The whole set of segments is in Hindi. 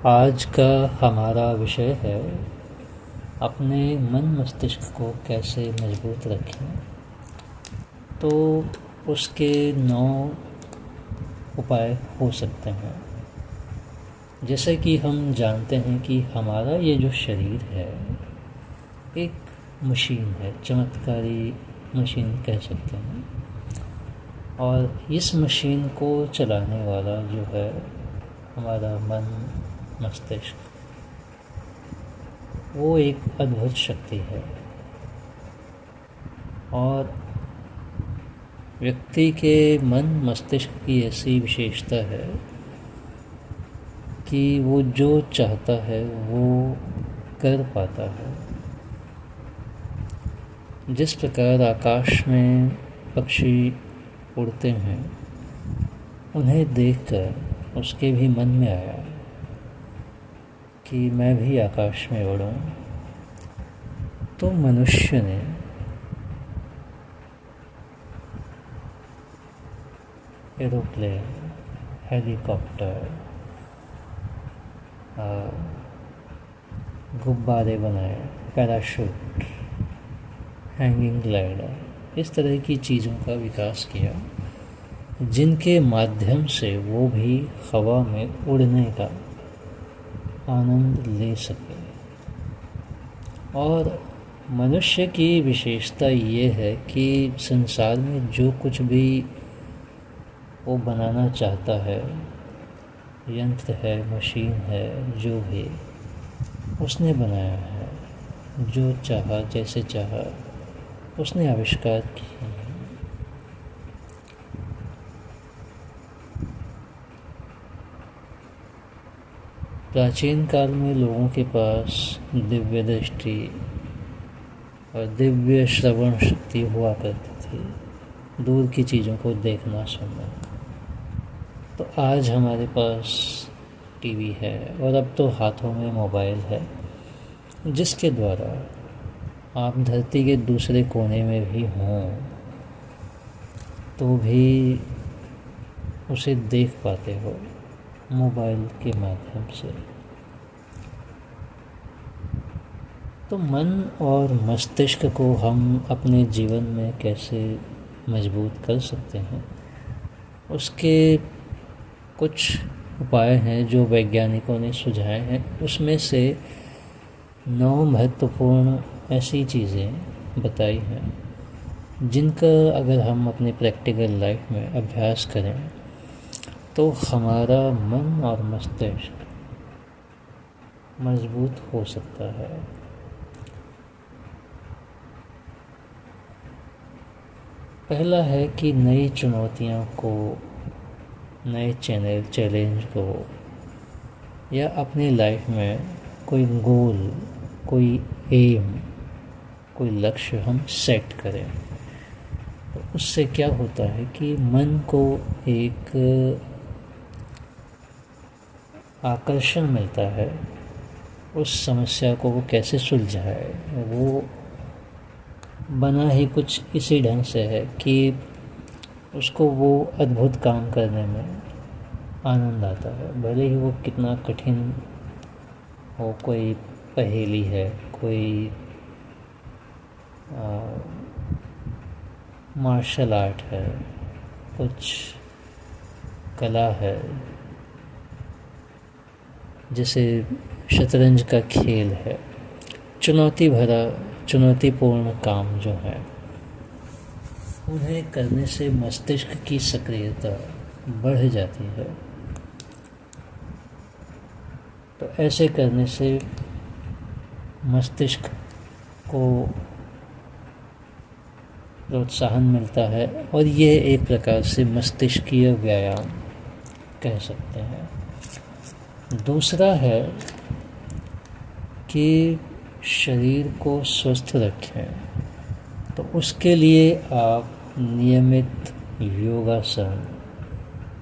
आज का हमारा विषय है अपने मन मस्तिष्क को कैसे मजबूत रखें। तो उसके 9 उपाय हो सकते हैं। जैसे कि हम जानते हैं कि हमारा ये जो शरीर है एक मशीन है, चमत्कारी मशीन कह सकते हैं। और इस मशीन को चलाने वाला जो है हमारा मन मस्तिष्क, वो एक अद्भुत शक्ति है। और व्यक्ति के मन मस्तिष्क की ऐसी विशेषता है कि वो जो चाहता है वो कर पाता है। जिस प्रकार आकाश में पक्षी उड़ते हैं, उन्हें देखकर उसके भी मन में आया कि मैं भी आकाश में उड़ूं। तो मनुष्य ने एरोप्लेन, हेलीकॉप्टर, गुब्बारे बनाए, पैराशूट, हैंगिंग ग्लाइडर, इस तरह की चीज़ों का विकास किया जिनके माध्यम से वो भी हवा में उड़ने का आनंद ले सके। और मनुष्य की विशेषता ये है कि संसार में जो कुछ भी वो बनाना चाहता है, यंत्र है, मशीन है, जो भी उसने बनाया है, जो चाहा, जैसे चाहा उसने आविष्कार किए हैं। प्राचीन काल में लोगों के पास दिव्य दृष्टि और दिव्य श्रवण शक्ति हुआ करती थी, दूर की चीज़ों को देखना सुनना। तो आज हमारे पास टीवी है और अब तो हाथों में मोबाइल है, जिसके द्वारा आप धरती के दूसरे कोने में भी हों तो भी उसे देख पाते हो मोबाइल के माध्यम से। तो मन और मस्तिष्क को हम अपने जीवन में कैसे मजबूत कर सकते हैं, उसके कुछ उपाय हैं जो वैज्ञानिकों ने सुझाए हैं। उसमें से 9 महत्वपूर्ण ऐसी चीज़ें बताई हैं जिनका अगर हम अपनी प्रैक्टिकल लाइफ में अभ्यास करें तो हमारा मन और मस्तिष्क मजबूत हो सकता है। पहला है कि नई चुनौतियों को, नए चैलेंज को या अपनी लाइफ में कोई गोल, कोई एम, कोई लक्ष्य हम सेट करें। तो उससे क्या होता है कि मन को एक आकर्षण मिलता है, उस समस्या को वो कैसे सुलझाए। वो बना ही कुछ इसी ढंग से है कि उसको वो अद्भुत काम करने में आनंद आता है, भले ही वो कितना कठिन हो। कोई पहेली है, कोई मार्शल आर्ट है, कुछ कला है, जैसे शतरंज का खेल है। चुनौतीपूर्ण काम जो है, उन्हें करने से मस्तिष्क की सक्रियता बढ़ जाती है। तो ऐसे करने से मस्तिष्क को प्रोत्साहन मिलता है और ये एक प्रकार से मस्तिष्कीय व्यायाम कह सकते हैं। दूसरा है कि शरीर को स्वस्थ रखें। तो उसके लिए आप नियमित योगासन,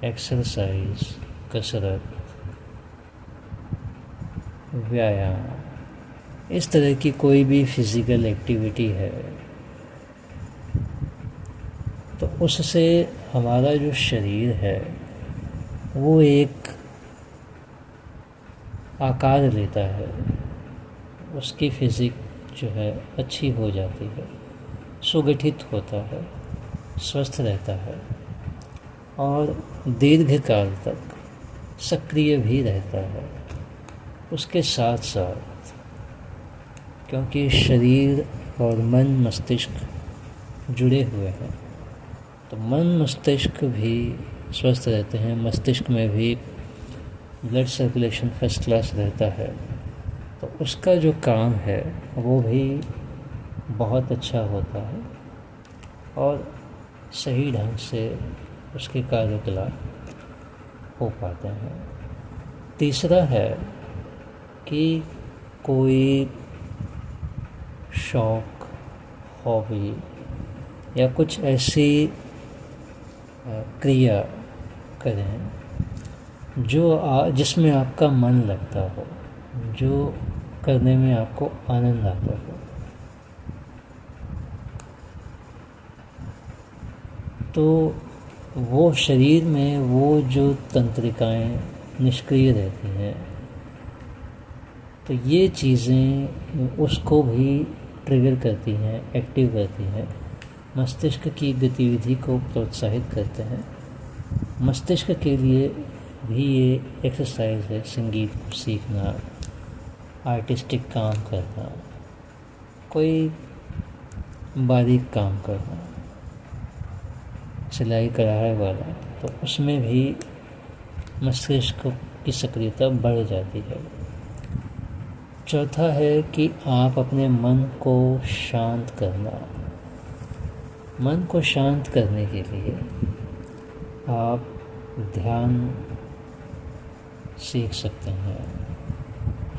एक्सरसाइज, कसरत, व्यायाम, इस तरह की कोई भी फिज़िकल एक्टिविटी है तो उससे हमारा जो शरीर है वो एक आकार लेता है, उसकी फिजिक जो है अच्छी हो जाती है, सुगठित होता है, स्वस्थ रहता है और दीर्घकाल तक सक्रिय भी रहता है। उसके साथ साथ क्योंकि शरीर और मन मस्तिष्क जुड़े हुए हैं, तो मन मस्तिष्क भी स्वस्थ रहते हैं, मस्तिष्क में भी ब्लड सर्कुलेशन फर्स्ट क्लास रहता है, तो उसका जो काम है वो भी बहुत अच्छा होता है और सही ढंग से उसके कार्यकलाप हो पाते हैं। तीसरा है कि कोई शौक़, हॉबी या कुछ ऐसी क्रिया करें जिसमें आपका मन लगता हो, जो करने में आपको आनंद आता हो। तो वो शरीर में वो जो तंत्रिकाएं निष्क्रिय रहती हैं, तो ये चीज़ें उसको भी ट्रिगर करती हैं, एक्टिव करती हैं, मस्तिष्क की गतिविधि को प्रोत्साहित करते हैं। मस्तिष्क के लिए भी ये एक्सरसाइज है, संगीत सीखना, आर्टिस्टिक काम करना, कोई बारीक काम करना, सिलाई कढ़ाई वाला, तो उसमें भी मस्तिष्क की सक्रियता बढ़ जाती है। चौथा है कि आप अपने मन को शांत करना। मन को शांत करने के लिए आप ध्यान सीख सकते हैं,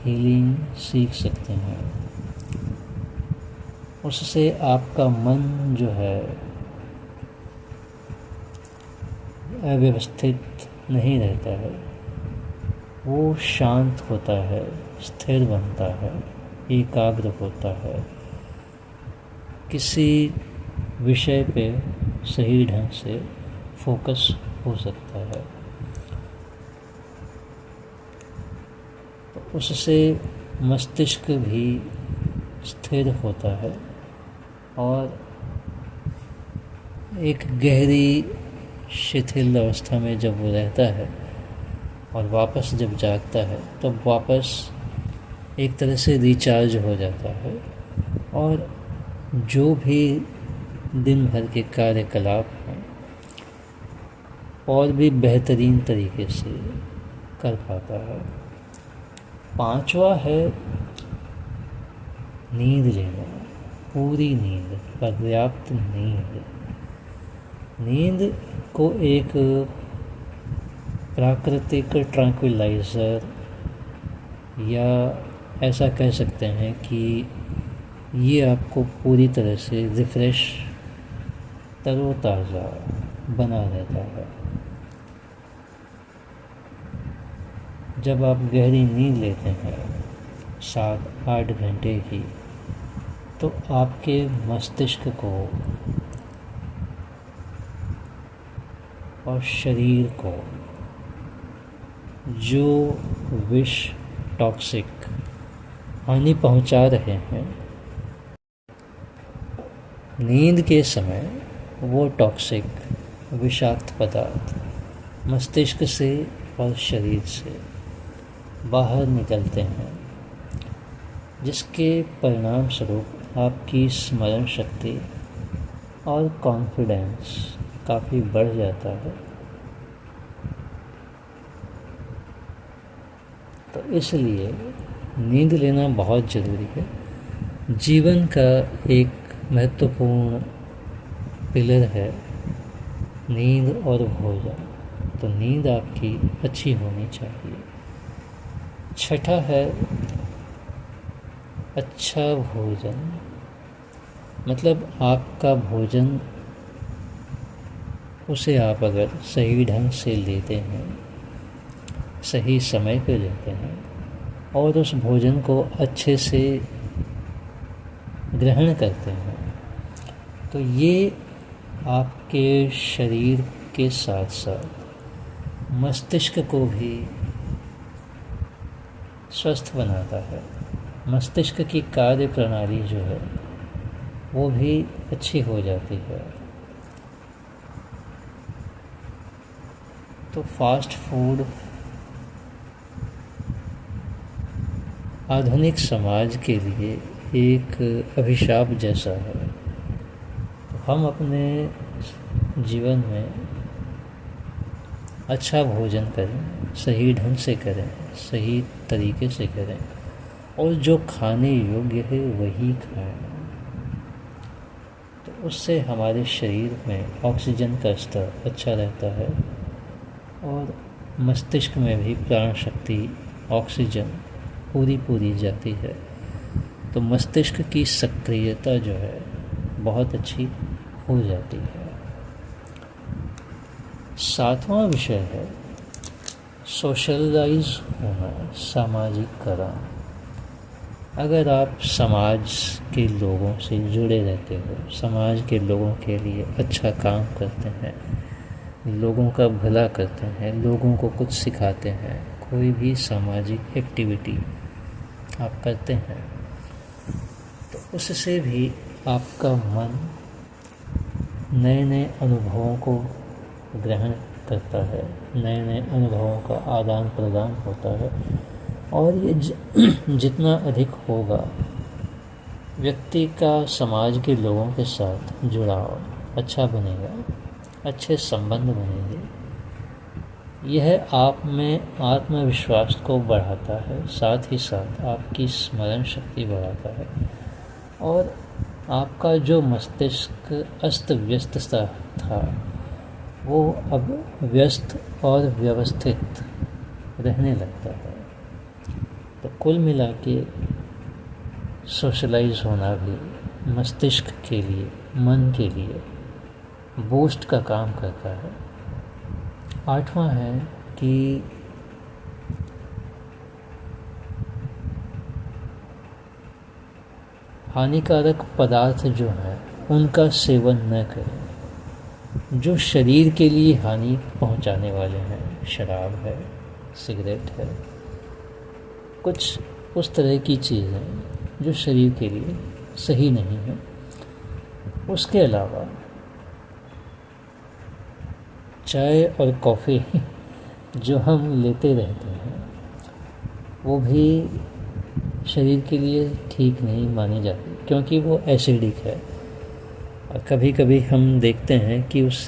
हीलिंग सीख सकते हैं। उससे आपका मन जो है अव्यवस्थित नहीं रहता है, वो शांत होता है, स्थिर बनता है, एकाग्र होता है, किसी विषय पे सही ढंग से फोकस हो सकता है। तो उससे मस्तिष्क भी स्थिर होता है और एक गहरी शिथिल अवस्था में जब वो रहता है और वापस जब जागता है तो वापस एक तरह से रिचार्ज हो जाता है और जो भी दिन भर के कार्यकलाप हैं और भी बेहतरीन तरीके से कर पाता है। पांचवा है नींद लेना, पूरी नींद, पर्याप्त नींद। नींद को एक प्राकृतिक ट्रैंक्विलाइज़र या ऐसा कह सकते हैं कि ये आपको पूरी तरह से रिफ़्रेश, तरोताज़ा बना रहता है। जब आप गहरी नींद लेते हैं 7-8 घंटे की, तो आपके मस्तिष्क को और शरीर को जो विष, टॉक्सिक हानि पहुंचा रहे हैं, नींद के समय वो टॉक्सिक विषाक्त पदार्थ मस्तिष्क से और शरीर से बाहर निकलते हैं, जिसके परिणाम स्वरूप आपकी स्मरण शक्ति और कॉन्फिडेंस काफ़ी बढ़ जाता है। तो इसलिए नींद लेना बहुत ज़रूरी है। जीवन का एक महत्वपूर्ण पिलर है नींद और भोजन, तो नींद आपकी अच्छी होनी चाहिए। छठा है अच्छा भोजन, मतलब आपका भोजन उसे आप अगर सही ढंग से लेते हैं, सही समय पे लेते हैं और उस भोजन को अच्छे से ग्रहण करते हैं, तो ये आपके शरीर के साथ साथ मस्तिष्क को भी स्वस्थ बनाता है। मस्तिष्क की कार्य प्रणाली जो है वो भी अच्छी हो जाती है। तो फास्ट फूड आधुनिक समाज के लिए एक अभिशाप जैसा है। तो हम अपने जीवन में अच्छा भोजन करें, सही ढंग से करें, सही तरीके से करें और जो खाने योग्य है वही खाएं। तो उससे हमारे शरीर में ऑक्सीजन का स्तर अच्छा रहता है और मस्तिष्क में भी प्राण शक्ति, ऑक्सीजन पूरी जाती है। तो मस्तिष्क की सक्रियता जो है बहुत अच्छी हो जाती है। 7वां विषय है सोशलाइज होना, सामाजिककरण। अगर आप समाज के लोगों से जुड़े रहते हो, समाज के लोगों के लिए अच्छा काम करते हैं, लोगों का भला करते हैं, लोगों को कुछ सिखाते हैं, कोई भी सामाजिक एक्टिविटी आप करते हैं, तो उससे भी आपका मन नए नए अनुभवों को ग्रहण करता है, नए नए अनुभवों का आदान प्रदान होता है और ये जितना अधिक होगा व्यक्ति का समाज के लोगों के साथ जुड़ाव अच्छा बनेगा, अच्छे संबंध बनेंगे। यह आप में आत्मविश्वास को बढ़ाता है, साथ ही साथ आपकी स्मरण शक्ति बढ़ाता है और आपका जो मस्तिष्क अस्त व्यस्त सा था वो अब व्यस्त और व्यवस्थित रहने लगता है। तो कुल मिला के सोशलाइज होना भी मस्तिष्क के लिए, मन के लिए बूस्ट का काम करता है। 8वां है कि हानिकारक पदार्थ जो हैं उनका सेवन न करें जो शरीर के लिए हानि पहुंचाने वाले हैं। शराब है, सिगरेट है, कुछ उस तरह की चीज़ें जो शरीर के लिए सही नहीं है। उसके अलावा चाय और कॉफ़ी जो हम लेते रहते हैं वो भी शरीर के लिए ठीक नहीं मानी जाती, क्योंकि वो एसिडिक है। और कभी कभी हम देखते हैं कि उस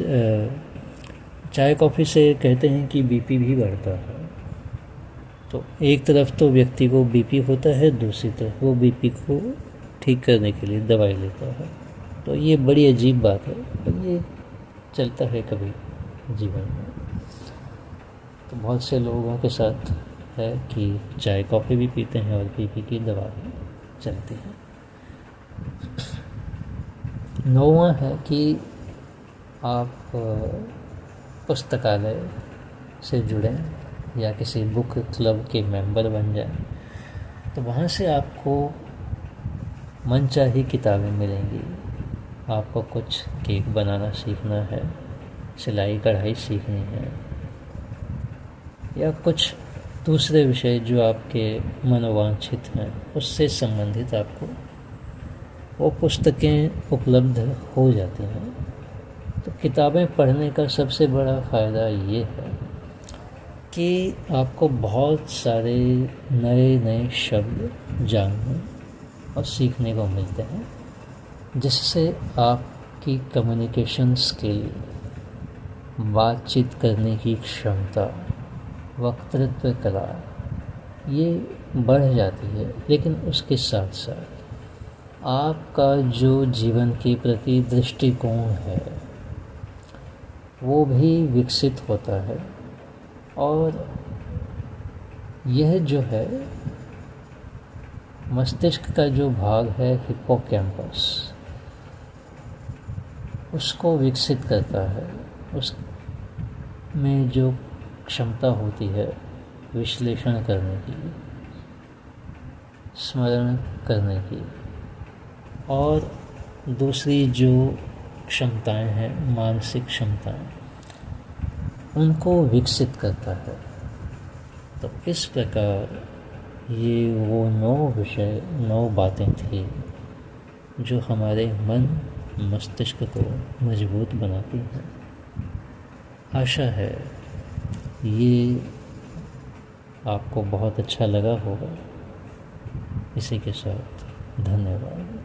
चाय कॉफ़ी से कहते हैं कि बीपी भी बढ़ता है। तो एक तरफ तो व्यक्ति को बीपी होता है, दूसरी तरफ वो बीपी को ठीक करने के लिए दवाई लेता है। तो ये बड़ी अजीब बात है, और ये चलता है कभी जीवन में। तो बहुत से लोगों के साथ है कि चाय कॉफ़ी भी पीते हैं और बीपी की दवा भी चलती है। 9वां है कि आप पुस्तकालय से जुड़ें या किसी बुक क्लब के मेंबर बन जाएं। तो वहाँ से आपको मनचाही किताबें मिलेंगी। आपको कुछ केक बनाना सीखना है, सिलाई कढ़ाई सीखनी है या कुछ दूसरे विषय जो आपके मनोवांछित हैं उससे संबंधित आपको वो पुस्तकें उपलब्ध हो जाती हैं। तो किताबें पढ़ने का सबसे बड़ा फ़ायदा ये है कि आपको बहुत सारे नए नए शब्द जानने और सीखने को मिलते हैं, जिससे आपकी कम्युनिकेशन स्किल, बातचीत करने की क्षमता, वक्तृत्व कला ये बढ़ जाती है। लेकिन उसके साथ साथ आपका जो जीवन के प्रति दृष्टिकोण है वो भी विकसित होता है। और यह जो है मस्तिष्क का जो भाग है हिप्पोकैम्पस, उसको विकसित करता है। उसमें जो क्षमता होती है विश्लेषण करने की, स्मरण करने की और दूसरी जो क्षमताएं हैं, मानसिक क्षमताएं, उनको विकसित करता है। तो इस प्रकार ये वो 9 विषय 9 बातें थी जो हमारे मन मस्तिष्क को मजबूत बनाती हैं। आशा है ये आपको बहुत अच्छा लगा होगा। इसी के साथ धन्यवाद।